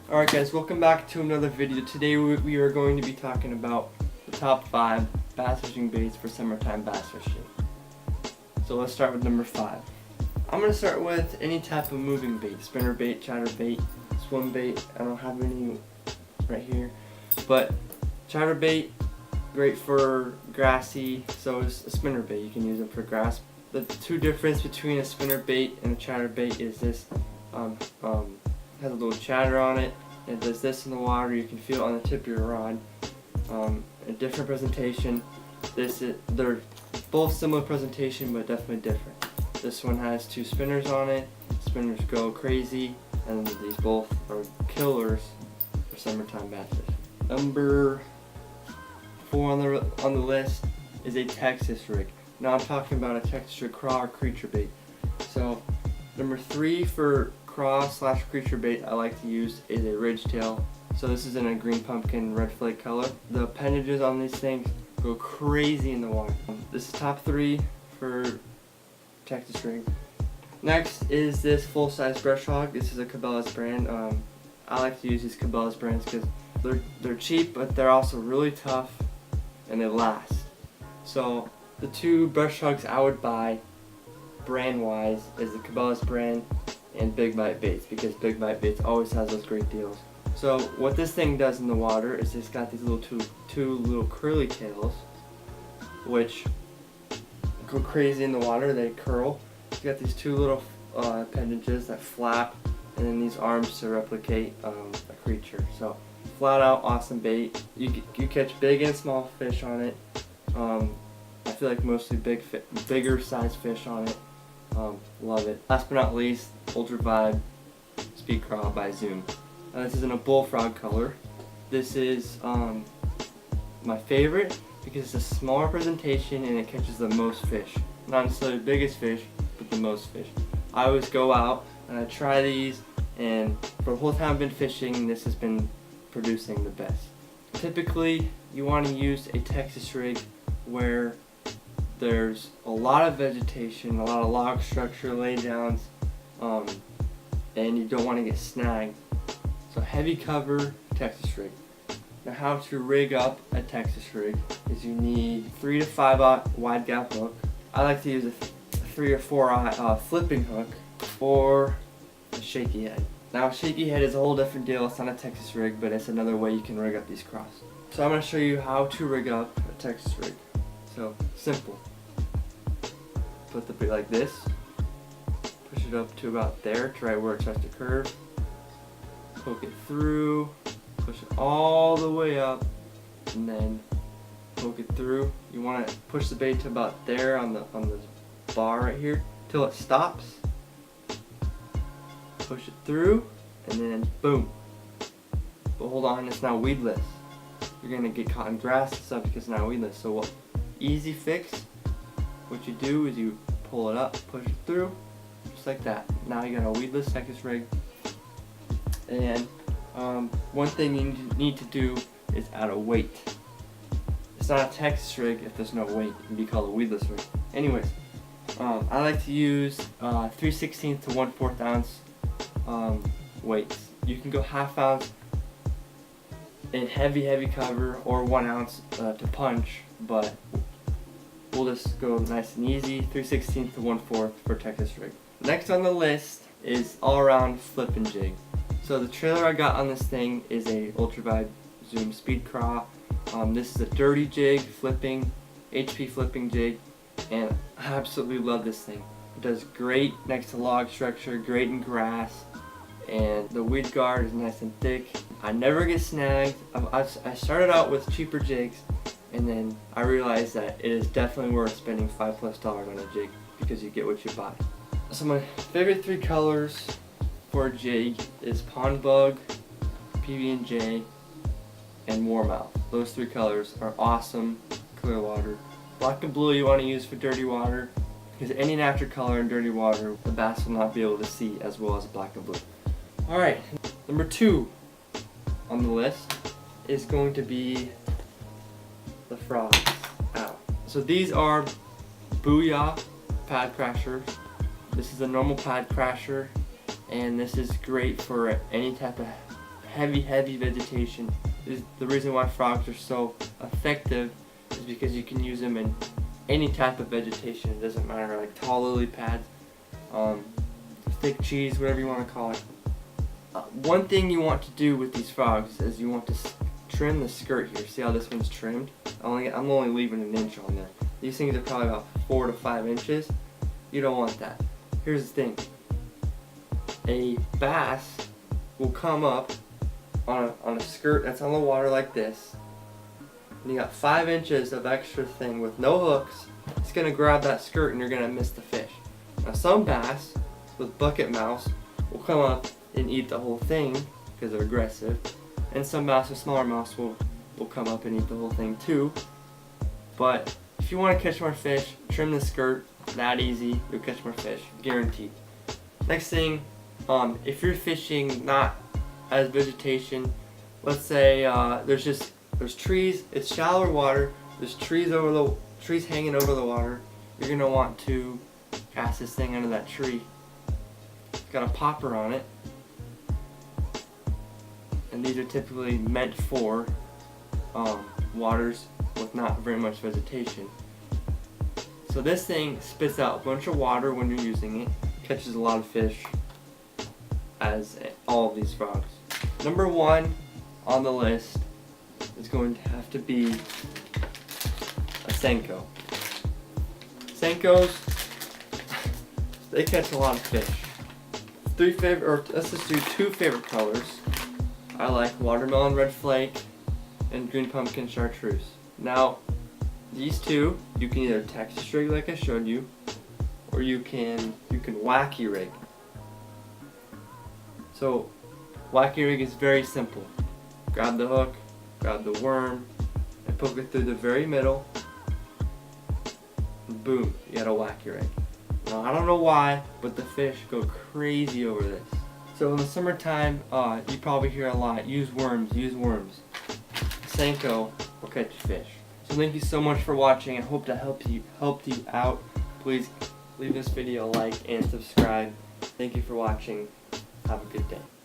Alright guys, welcome back to another video. Today we are going to be talking about the top 5 bass fishing baits for summertime bass fishing. So let's start with number 5. I'm going to start with any type of moving bait, spinner bait, chatter bait, swim bait. I don't have any right here, but chatter bait, great for grassy, so is a spinner bait. You can use it for grass. The two difference between a spinner bait and a chatter bait is this has a little chatter on it. It does this in the water. You can feel it on the tip of your rod. A different presentation. They're both similar presentation, but definitely different. This one has 2 spinners on it. Spinners go crazy, and these both are killers for summertime bass fishing. Number 4 on the list is a Texas rig. Now I'm talking about a Texas rig craw or creature bait. So number 3 for craw/creature bait I like to use is a ridgetail. So this is in a green pumpkin red flake color. The appendages on these things go crazy in the water. This is top 3 for Texas rig. Next is this full-size brush hog. This is a Cabela's brand. I like to use these Cabela's brands because they're cheap, but they're also really tough and they last. So the 2 brush hogs I would buy brand-wise is the Cabela's brand and Big Bite Baits, because Big Bite Baits always has those great deals. So what this thing does in the water is it's got these two little curly tails, which go crazy in the water. They curl. It's got these 2 little appendages that flap, and then these arms to replicate a creature. So flat out awesome bait. You catch big and small fish on it. I feel like mostly bigger size fish on it. Love it. Last but not least, Ultra Vibe Speed Craw by Zoom. Now this is in a bullfrog color. This is my favorite because it's a smaller presentation and it catches the most fish. Not necessarily the biggest fish, but the most fish. I always go out and I try these, and for the whole time I've been fishing, this has been producing the best. Typically, you want to use a Texas rig where there's a lot of vegetation, a lot of log structure laydowns, and you don't want to get snagged. So heavy cover Texas rig. Now how to rig up a Texas rig is you need 3 to 5 wide gap hook. I like to use a 3 or 4 flipping hook or a shaky head. Now a shaky head is a whole different deal. It's not a Texas rig, but it's another way you can rig up these craws. So I'm going to show you how to rig up a Texas rig. So simple. Put the bait like this, push it up to about there, to right where it starts to curve, poke it through, push it all the way up, and then poke it through. You want to push the bait to about there on the bar right here till it stops. Push it through, and then boom. But hold on, it's now weedless. You're gonna get caught in grass and stuff because it's now weedless. So what? Easy fix. What you do is you pull it up, push it through, just like that. Now you got a weedless Texas rig. And one thing you need to do is add a weight. It's not a Texas rig if there's no weight. It can be called a weedless rig. Anyways, I like to use 3/16 to 1/4 ounce weights. You can go 1/2 ounce in heavy cover or 1 ounce to punch, but we'll just go nice and easy, 3/16 to 1/4 for Texas rig. Next on the list is all-around flip and jig. So the trailer I got on this thing is a Ultra Vibe Zoom Speed Craw. This is a dirty jig, HP flipping jig, and I absolutely love this thing. It does great next to log structure, great in grass, and the weed guard is nice and thick. I never get snagged. I started out with cheaper jigs, and then I realized that it is definitely worth spending $5+ on a jig because you get what you buy. So my favorite 3 colors for a jig is Pond Bug, PB&J, and Warmouth. Those 3 colors are awesome, clear water. Black and blue you want to use for dirty water, because any natural color in dirty water, the bass will not be able to see as well as black and blue. Alright, number 2 on the list is going to be the frogs. Ow. So these are Booyah Pad Crashers. This is a normal pad crasher, and this is great for any type of heavy vegetation. The reason why frogs are so effective is because you can use them in any type of vegetation. It doesn't matter, like tall lily pads, thick cheese, whatever you want to call it. One thing you want to do with these frogs is you want to trim the skirt here. See how this one's trimmed? I'm only leaving an inch on there. These things are probably about 4 to 5 inches. You don't want that. Here's the thing. A bass will come up on a skirt that's on the water like this, and you got 5 inches of extra thing with no hooks. It's gonna grab that skirt and you're gonna miss the fish. Now some bass with bucket mouths will come up and eat the whole thing because they're aggressive, and some bass with smaller mouths will come up and eat the whole thing too. But if you want to catch more fish, trim the skirt. That easy, you'll catch more fish, guaranteed. Next thing, if you're fishing not as vegetation, let's say there's trees, it's shallower water, there's trees hanging over the water, you're gonna want to cast this thing under that tree. It's got a popper on it, and these are typically meant for waters with not very much vegetation. So this thing spits out a bunch of water when you're using it, catches a lot of fish, as all of these frogs. Number 1 on the list is going to have to be a Senko. Senkos, they catch a lot of fish. Let's just do 2 favorite colors. I like watermelon red flake and green pumpkin chartreuse. Now, these two, you can either Texas rig like I showed you, or you can wacky rig. So, wacky rig is very simple. Grab the hook, grab the worm, and poke it through the very middle, and boom, you got a wacky rig. Now, I don't know why, but the fish go crazy over this. So in the summertime, you probably hear a lot, use worms, use worms. Senko will catch fish. So thank you so much for watching. I hope to helped you out. Please leave this video a like and subscribe. Thank you for watching. Have a good day.